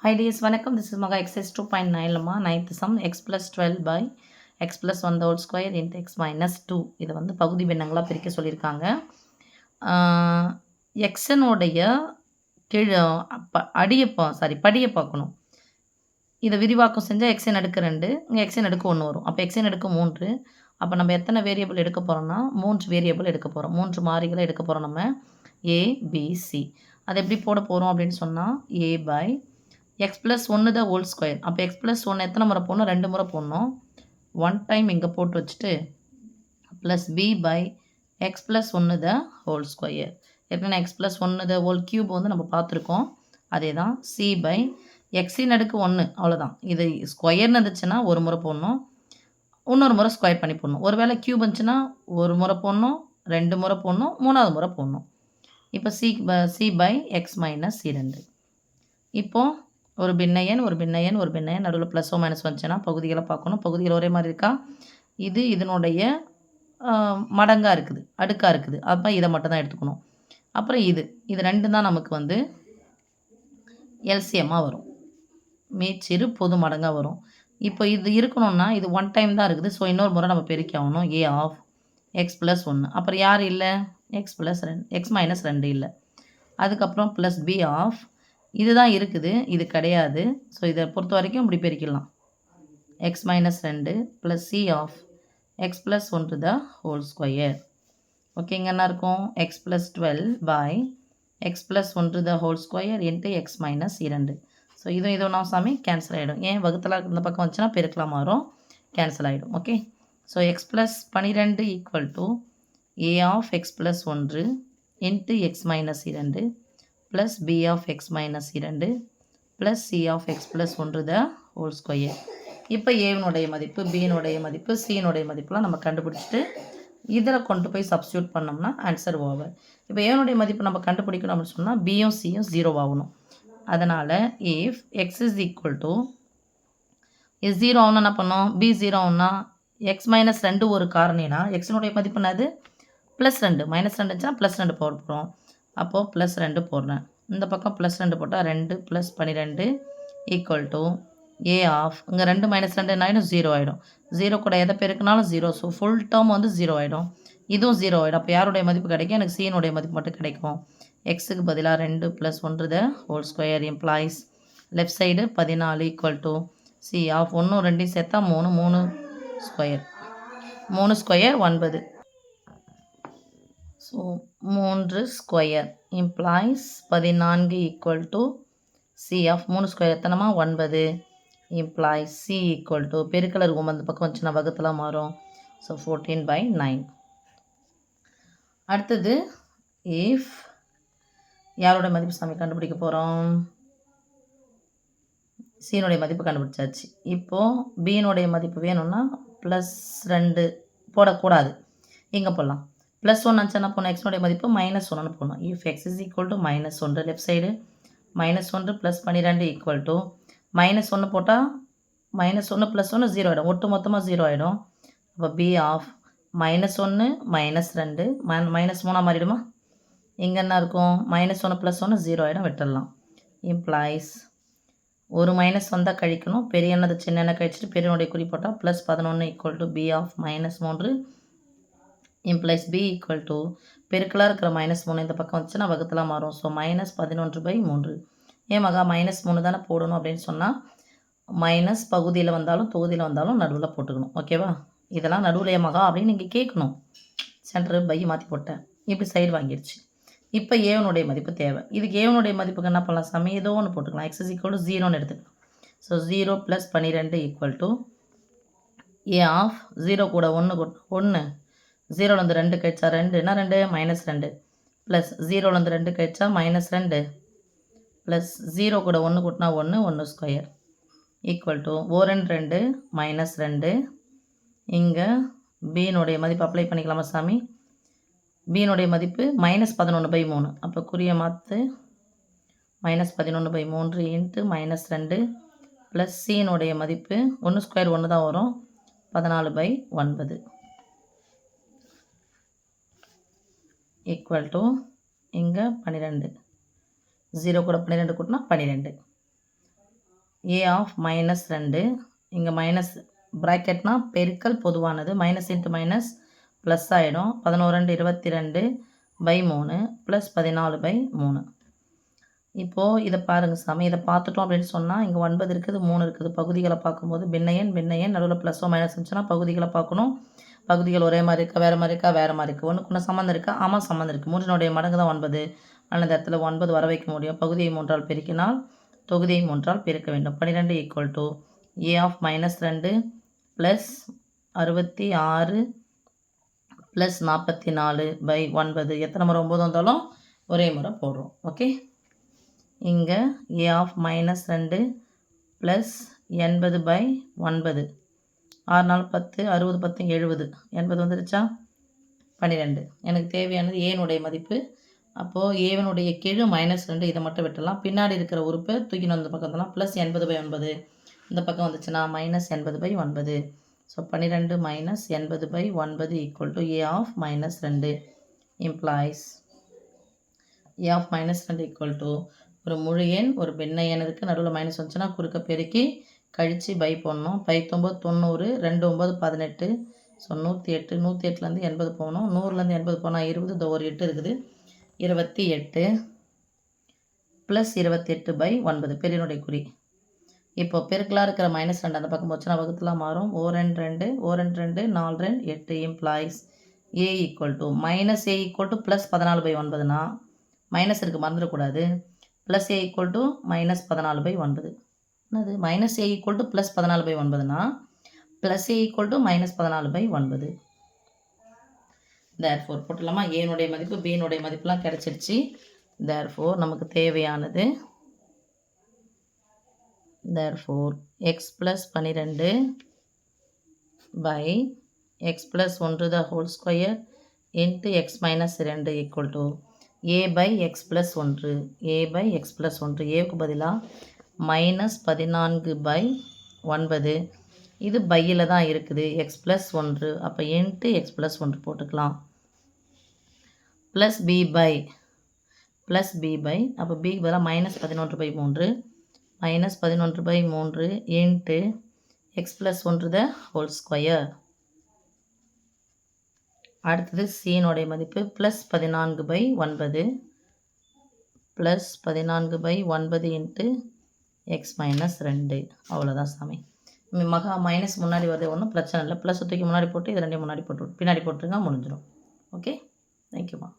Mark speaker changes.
Speaker 1: Hi dears, வணக்கம். This is Maga exercise 2.9 லமா 9th sum x plus 12 by x plus 1 the whole square into x minus 2. இதை வந்து பகுதி பின்னங்களா பிரிக்க சொல்லியிருக்காங்க. எக்ஸனுடைய கீழ் படியை பார்க்கணும். இதை விரிவாக்கம் செஞ்சால் எக்ஸின் அடுக்கு 2, இங்கே எக்ஸின் அடுக்கு 1 வரும். அப்போ எக்ஸின் அடுக்கு 3. அப்போ நம்ம எத்தனை வேரியபிள் எடுக்க போகிறோம்னா 3 வேரியபிள் எடுக்க போகிறோம். 3 மாறிகளை எடுக்க போகிறோம் நம்ம a b c. அதை எப்படி போட போகிறோம் அப்படின்னு சொன்னால் a by x plus 1 the whole square. அப்போ x plus 1 எத்தனை முறை போடணும்? 2 முறை போடணும். 1 டைம் இங்கே போட்டு வச்சுட்டு plus b by x plus 1 the whole square. ஏற்கனவே x plus 1 the whole cube வந்து நம்ம பார்த்துருக்கோம். அதே தான் c by xின் அடுக்கு 1 அவ்வளோதான். இது ஸ்கொயர்னு இருந்துச்சுன்னா ஒரு முறை போடணும், இன்னொரு முறை ஸ்கொயர் பண்ணி போடணும். ஒருவேளை கியூப் இருந்துச்சுன்னா ஒரு முறை போடணும், 2 முறை போடணும், 3வது முறை போடணும். இப்போ c by x minus 2. இப்போது ஒரு பின்னையன் நடுவில் ப்ளஸோ மைனஸ் வந்துச்சுன்னா பகுதிகளை பார்க்கணும். பகுதிகள் ஒரே மாதிரி இருக்கா? இது இதனுடைய மடங்காக இருக்குது, அடுக்காக இருக்குது. அப்போ இதை மட்டும் தான் எடுத்துக்கணும். அப்புறம் இது 2 தான் நமக்கு வந்து எல்சிஎம்மாக வரும், மீச்சிறு பொது மடங்காக வரும். இப்போ இது இருக்கணும்னா இது 1 டைம் தான் இருக்குது. ஸோ இன்னொரு முறை நம்ம பெருக்கி ஆகணும். a of x plus 1. அப்புறம் யார் இல்லை? எக்ஸ் மைனஸ் 2 இல்லை. அதுக்கப்புறம் ப்ளஸ் பி ஆஃப் இதுதான் இருக்குது, இது கிடையாது. ஸோ இதை பொறுத்த வரைக்கும் இப்படி பெருக்கிடலாம். X minus 2 plus c of x plus 1 the whole square. ஓகேங்க, என்ன இருக்கும்? X plus 12 by x plus 1 the whole square into x minus 2. So இதுவும் நான் சாமி கேன்சல் ஆகிடும். ஏன் வகுத்தில் இந்த பக்கம் வந்துச்சுன்னா பெருக்கலாம் மாறும், கேன்சல் ஆகிடும். Okay, so x plus 12 equal to a of x plus 1 into x minus 2 plus b of x minus 2 plus c of x plus 1 the whole square. இப்போ a மதிப்பு, b மதிப்பு, c மதிப்புலாம் நம்ம கண்டுபிடிச்சிட்டு இதில் கொண்டு போய் சப்ஸ்டியூட் பண்ணோம்னா ஆன்சர் ஓவர். இப்போ a மதிப்பு நம்ம கண்டுபிடிக்கணும் அப்படின்னு சொன்னால் bயும் cயும் 0 ஆகணும். அதனால் if x is equal to இது 0 ஆகணும் என்ன பண்ணோம்? b 0 ஆகும்னா x minus 2 ஒரு காரணினா எக்ஸினுடைய மதிப்பு என்னது? ப்ளஸ் 2. மைனஸ் 2 இருந்துச்சுன்னா ப்ளஸ் 2 போட போகிறோம். அப்போது ப்ளஸ் 2 போடுறேன். இந்த பக்கம் ப்ளஸ் 2 போட்டால் 2 plus 12 equal to a of இங்கே 2 மைனஸ் 2 ஆகிடும், 0 ஆகிடும். 0 கூட எதை பெருக்கினாலும் 0. ஸோ ஃபுல் டேர்ம் வந்து 0 ஆகிடும், இதுவும் 0 ஆகிடும். அப்போ யாருடைய மதிப்பு கிடைக்கும்? எனக்கு சீனுடைய மதிப்பு மட்டும் கிடைக்கும். எக்ஸுக்கு பதிலாக 2 plus 1 the whole square implies left side 14 equal to c of 1 2 சேர்த்தா 3 square 3 square 9. So 3 square implies 14 equal to c of 3 square எத்தனைமா 9 இம்ப்ளாய்ஸ் சி ஈக்குவல் டு பெருக்கல் இருக்கும் அந்த பக்கம் வந்துச்சுன்னா வகுத்தில் மாறும். ஸோ 14/9. அடுத்தது இஃப் யாரோட மதிப்பு சாமி கண்டுபிடிக்க போகிறோம்? சீனுடைய மதிப்பு கண்டுபிடிச்சாச்சு. இப்போது பீனுடைய மதிப்பு வேணும்னா ப்ளஸ் 2 போடக்கூடாது, இங்கே போடலாம். ப்ளஸ் 1 ஆச்சு என்ன போடணும்? எக்ஸனுடைய மதிப்பு மைனஸ் 1 போடணும். If X is equal to minus 1 left side minus 1 plus 12 equal to minus 1 போட்டால் மைனஸ் 1 ப்ளஸ் 1 0 ஆகிடும், ஒட்டு மொத்தமாக 0 ஆகிடும். அப்போ b of minus 1 minus 2 minus 3 மாறிடுமா? இங்கே என்ன இருக்கும்? மைனஸ் 1 ப்ளஸ் 1 0 ஆகிடும், விட்டுடலாம். இம்ப்ளாய்ஸ் ஒரு மைனஸ் வந்தால் கழிக்கணும், பெரிய எண்ணது சின்ன எண்ணெய் கழிச்சிட்டு பெரியனுடைய குறி போட்டால் plus 11 equal to b of minus 3 implies b equal to பெருக்கலாக இருக்கிற மைனஸ் 3 இந்த பக்கம் வந்துச்சுன்னா வகுத்தில் மாறும். So minus 11/3. ஏன் மகா மைனஸ் 3 தானே போடணும் அப்படின்னு சொன்னால் மைனஸ் பகுதியில் வந்தாலும் தொகுதியில் வந்தாலும் நடுவில் போட்டுக்கணும். ஓகேவா? இதெல்லாம் நடுவில் மகா அப்படின்னு நீங்கள் கேட்கணும். சென்டர் பை மாற்றி போட்டேன், இப்படி சைடு வாங்கிடுச்சு. இப்போ ஏவனுடைய மதிப்பு தேவை. இதுக்கு ஏவனுடைய மதிப்புக்கு என்ன பண்ணலாம் சாமி? ஏதோ ஒன்று போட்டுக்கலாம். எக்ஸ் இஸ் ஈக்குவல் டு 0ன்னு எடுத்துக்கலாம். So 0 plus 12 equal to a of 0 கூட 1 0லேருந்து 2 கழிச்சா 2 என்ன 2 மைனஸ் 2 ப்ளஸ் 0லேருந்து 2 கழிச்சா மைனஸ் 2 ப்ளஸ் 0 கூட 1 கூட்டினா 1 ஸ்கொயர் ஈக்குவல் டு 2 மைனஸ் 2. இங்கே பீனுடைய மதிப்பு அப்ளை பண்ணிக்கலாமா சாமி? பீனுடைய மதிப்பு மைனஸ் 11/3. அப்போ குறிய மாற்று மைனஸ் 11/3 இன்ட்டு மைனஸ் 2 ப்ளஸ் சீனுடைய மதிப்பு 1 ஸ்கொயர் 1 தான் வரும், 14/9 ஈக்குவல் டு இங்கே 12. 0 கூட 12 கூட்டினா 12 ஏ ஆஃப் மைனஸ் 2 இங்கே மைனஸ் ப்ராக்கெட்னா பெருக்கல் பொதுவானது மைனஸ் இன்ட்டு மைனஸ் ப்ளஸ் ஆகிடும் 11 22 பை 3 ப்ளஸ் 14/3. இப்போது இதை பாருங்கள் சாமி, இதை பார்த்துட்டோம் அப்படின்னு சொன்னால் இங்கே 9 இருக்குது 3 இருக்குது. பகுதிகளை பார்க்கும்போது பின்னையன் நடுவில் ப்ளஸ்ஸோ மைனஸ் இருந்துச்சுன்னா பகுதிகளை பார்க்கணும். பகுதிகள் ஒரே மாதிரி இருக்கா வேறு மாதிரி இருக்கா வேறு மாதிரி இருக்குது. ஒன்றுக்குள்ள சம்மந்தம் இருக்கா? ஆமாம் சம்மந்தம் இருக்குது. 3னுடைய மடங்கு தான் 9. ஆனால் இந்த இடத்துல 9 வர வைக்க முடியும். பகுதியை 3ஆல் பெருக்கினால் தொகுதியை 3ஆல் பெருக்க வேண்டும். 12 equal to a of minus 2 plus 66 plus 44/9. எத்தனை முறை 9 வந்தாலும் ஒரே முறை போடுறோம். ஓகே, இங்கே ஏ ஆஃப் மைனஸ் 2 ப்ளஸ் 80/9. 6 4 10 60 10 70 80 வந்துருச்சா? 12. எனக்கு தேவையானது ஏனுடைய மதிப்பு. அப்போது ஏவனுடைய கீழ் -2 இதை மட்டும் விட்டுடலாம். பின்னாடி இருக்கிற உறுப்பை தூக்கின்னு வந்த பக்கத்துலாம் ப்ளஸ் 80/9 இந்த பக்கம் வந்துச்சுன்னா -80/9. So 12 -80/9 equal to a of minus 2 implies a of minus 2 equal to ஒரு முழு எண் ஒரு பின்ன எண் இருக்குது, நடுவில் மைனஸ் வந்துச்சுன்னா குறுக்க பெருக்கி கழித்து பை போடணும். 9 90 2 9 18. ஸோ 108 108லேருந்து 80 போகணும். 100லேருந்து 80 போனால் 20. இந்த ஒரு 8 இருக்குது 28 ப்ளஸ் 28/9 பெரியனுடைய குறி. இப்போ பெருக்கலாக இருக்கிற -2 அந்த பக்கம் போச்சுன்னா வகுத்துலாம் மாறும். 2 2 4 2 8 implies a equal to -a equal to plus 14/9னா மைனஸ் இருக்குது மறந்துடக்கூடாது. Plus a equal to -14/9. என்னது -a ஈக்குவல் டு ப்ளஸ் 14/9னா plus a equal to -14/9. Therefore போட்டுடலாமா? ஏனுடைய மதிப்பு பினுடைய மதிப்புலாம் கிடச்சிடுச்சு. தேர்ஃபோர் நமக்கு தேவையானது therefore x plus 12 by x plus 1 the whole square into x minus 2 equal to a by x plus 1. A by x plus 1 ஏவுக்கு பதிலாக -14/9. இது பையில் தான் இருக்குது எக்ஸ் ப்ளஸ் 1. அப்போ இன்ட்டு எக்ஸ் ப்ளஸ் 1 போட்டுக்கலாம். ப்ளஸ் பி பை அப்போ பிக்கு பதிலாக -11/3 -11/3 into X plus 1 the whole square. அடுத்தது சீனுடைய மதிப்பு plus 14/9 plus 14/9 into x minus 2. அவ்வளோதான் சாமி. மைனஸ் முன்னாடி வருது ஒன்றும் பிரச்சனை இல்லை. ப்ளஸ் தூக்கி முன்னாடி போட்டு இது ரெண்டையும் முன்னாடி போட்டு பின்னாடி போட்டுருங்க முடிஞ்சிடும். ஓகே, தேங்க்யூம்மா.